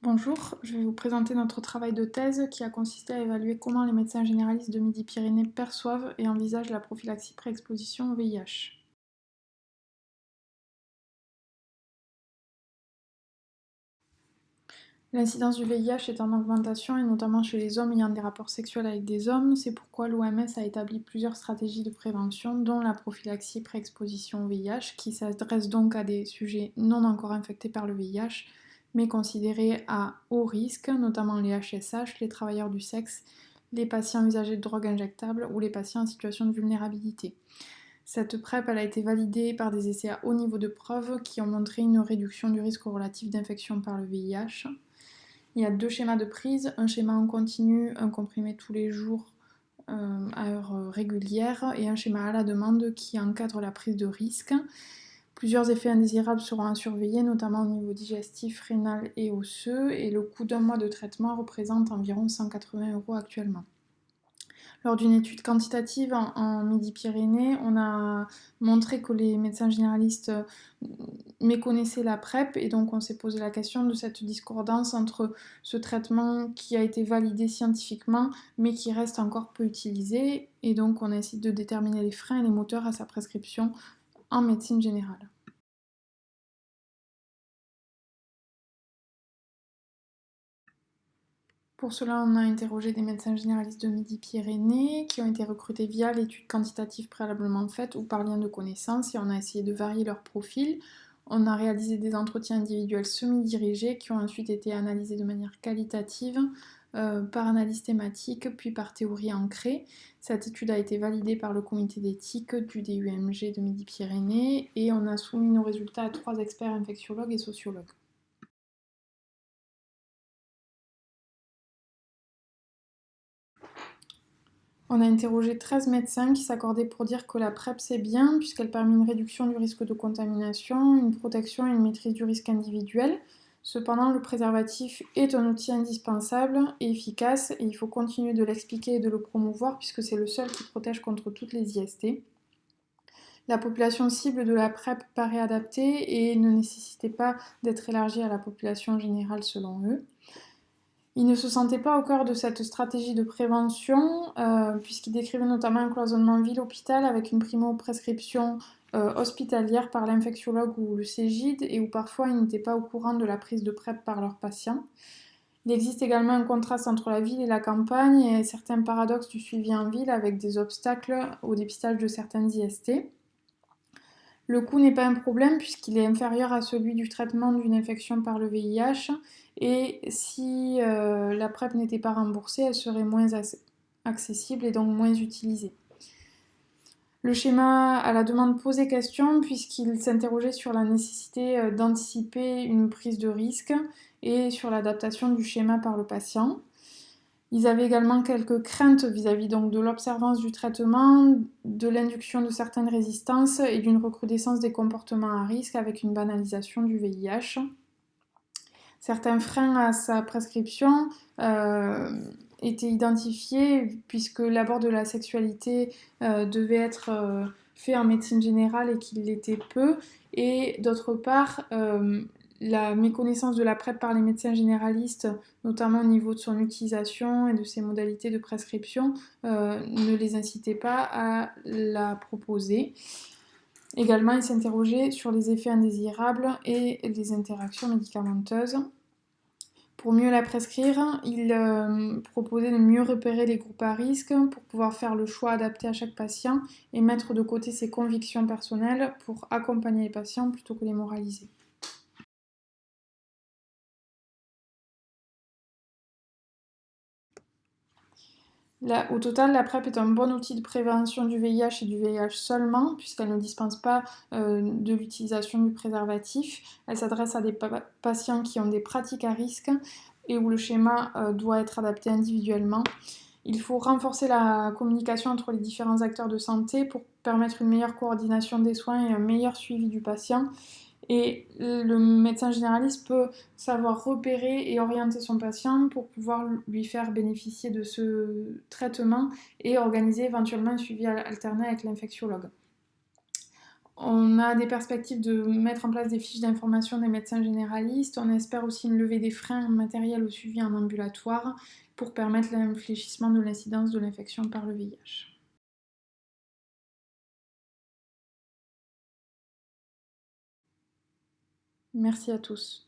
Bonjour, je vais vous présenter notre travail de thèse qui a consisté à évaluer comment les médecins généralistes de Midi-Pyrénées perçoivent et envisagent la prophylaxie pré-exposition au VIH. L'incidence du VIH est en augmentation et notamment chez les hommes ayant des rapports sexuels avec des hommes. C'est pourquoi l'OMS a établi plusieurs stratégies de prévention, dont la prophylaxie pré-exposition au VIH, qui s'adresse donc à des sujets non encore infectés par le VIH, mais considérés à haut risque, notamment les HSH, les travailleurs du sexe, les patients usagers de drogues injectables ou les patients en situation de vulnérabilité. Cette PrEP a été validée par des essais à haut niveau de preuve qui ont montré une réduction du risque relatif d'infection par le VIH. Il y a deux schémas de prise, un schéma en continu, un comprimé tous les jours à heure régulière, et un schéma à la demande qui encadre la prise de risque. Plusieurs effets indésirables seront à surveiller, notamment au niveau digestif, rénal et osseux, et le coût d'un mois de traitement représente environ 180 € actuellement. Lors d'une étude quantitative en Midi-Pyrénées, on a montré que les médecins généralistes méconnaissaient la PrEP et donc on s'est posé la question de cette discordance entre ce traitement qui a été validé scientifiquement mais qui reste encore peu utilisé et donc on a essayé de déterminer les freins et les moteurs à sa prescription en médecine générale. Pour cela, on a interrogé des médecins généralistes de Midi-Pyrénées qui ont été recrutés via l'étude quantitative préalablement faite ou par lien de connaissances et on a essayé de varier leur profil. On a réalisé des entretiens individuels semi-dirigés qui ont ensuite été analysés de manière qualitative par analyse thématique puis par théorie ancrée. Cette étude a été validée par le comité d'éthique du DUMG de Midi-Pyrénées et on a soumis nos résultats à 3 experts infectiologues et sociologues. On a interrogé 13 médecins qui s'accordaient pour dire que la PrEP c'est bien puisqu'elle permet une réduction du risque de contamination, une protection et une maîtrise du risque individuel. Cependant, le préservatif est un outil indispensable et efficace et il faut continuer de l'expliquer et de le promouvoir puisque c'est le seul qui protège contre toutes les IST. La population cible de la PrEP paraît adaptée et ne nécessitait pas d'être élargie à la population générale selon eux. Ils ne se sentaient pas au cœur de cette stratégie de prévention, puisqu'ils décrivaient notamment un cloisonnement ville-hôpital avec une primo-prescription hospitalière par l'infectiologue ou le Cégide, et où parfois ils n'étaient pas au courant de la prise de PrEP par leurs patients. Il existe également un contraste entre la ville et la campagne, et certains paradoxes du suivi en ville avec des obstacles au dépistage de certaines IST. Le coût n'est pas un problème puisqu'il est inférieur à celui du traitement d'une infection par le VIH et si la PrEP n'était pas remboursée, elle serait moins accessible et donc moins utilisée. Le schéma à la demande posait question puisqu'il s'interrogeait sur la nécessité d'anticiper une prise de risque et sur l'adaptation du schéma par le patient. Ils avaient également quelques craintes vis-à-vis donc de l'observance du traitement, de l'induction de certaines résistances et d'une recrudescence des comportements à risque avec une banalisation du VIH. Certains freins à sa prescription étaient identifiés puisque l'abord de la sexualité devait être fait en médecine générale et qu'il l'était peu. Et d'autre part, la méconnaissance de la PrEP par les médecins généralistes, notamment au niveau de son utilisation et de ses modalités de prescription, ne les incitait pas à la proposer. Également, il s'interrogeait sur les effets indésirables et les interactions médicamenteuses. Pour mieux la prescrire, il proposait de mieux repérer les groupes à risque pour pouvoir faire le choix adapté à chaque patient et mettre de côté ses convictions personnelles pour accompagner les patients plutôt que les moraliser. Au total, la PrEP est un bon outil de prévention du VIH et du VIH seulement, puisqu'elle ne dispense pas de l'utilisation du préservatif. Elle s'adresse à des patients qui ont des pratiques à risque et où le schéma doit être adapté individuellement. Il faut renforcer la communication entre les différents acteurs de santé pour permettre une meilleure coordination des soins et un meilleur suivi du patient. Et le médecin généraliste peut savoir repérer et orienter son patient pour pouvoir lui faire bénéficier de ce traitement et organiser éventuellement un suivi alterné avec l'infectiologue. On a des perspectives de mettre en place des fiches d'information des médecins généralistes. On espère aussi une levée des freins matériels au suivi en ambulatoire pour permettre l'infléchissement de l'incidence de l'infection par le VIH. Merci à tous.